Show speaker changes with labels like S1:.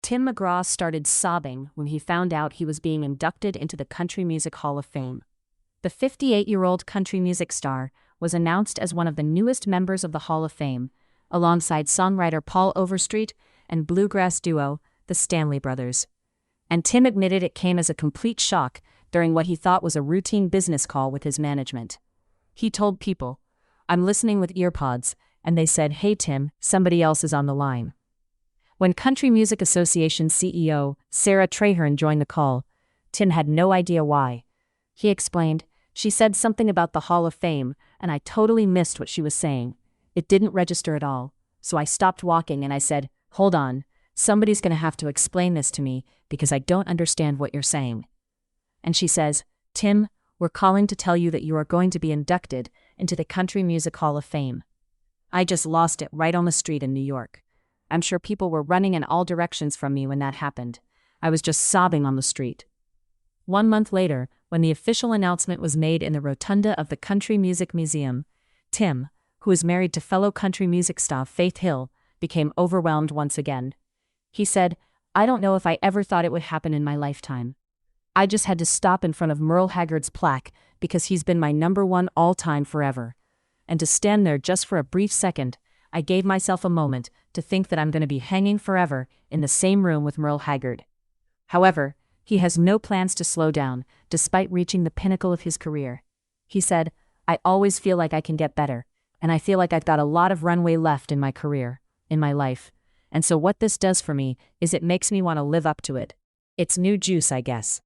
S1: Tim McGraw started sobbing when he found out he was being inducted into the Country Music Hall of Fame. The 58-year-old country music star was announced as one of the newest members of the Hall of Fame, alongside songwriter Paul Overstreet and bluegrass duo, the Stanley Brothers. And Tim admitted it came as a complete shock during what he thought was a routine business call with his management. He told People, "I'm listening with earpods," and they said, "Hey Tim, somebody else is on the line." When Country Music Association CEO Sarah Traherne joined the call, Tim had no idea why. He explained, "She said something about the Hall of Fame, and I totally missed what she was saying. It didn't register at all, so I stopped walking and I said, 'Hold on, somebody's going to have to explain this to me because I don't understand what you're saying.'" And she says, "Tim, we're calling to tell you that you are going to be inducted into the Country Music Hall of Fame." I just lost it right on the street in New York. I'm sure people were running in all directions from me when that happened. I was just sobbing on the street. 1 month later, when the official announcement was made in the rotunda of the Country Music Museum, Tim, who is married to fellow country music star Faith Hill, became overwhelmed once again. He said, "I don't know if I ever thought it would happen in my lifetime. I just had to stop in front of Merle Haggard's plaque because he's been my #1 all-time forever. And to stand there just for a brief second, I gave myself a moment to think that I'm going to be hanging forever in the same room with Merle Haggard." However, he has no plans to slow down, despite reaching the pinnacle of his career. He said, "I always feel like I can get better, and I feel like I've got a lot of runway left in my career, in my life. And so what this does for me is it makes me want to live up to it. It's new juice, I guess."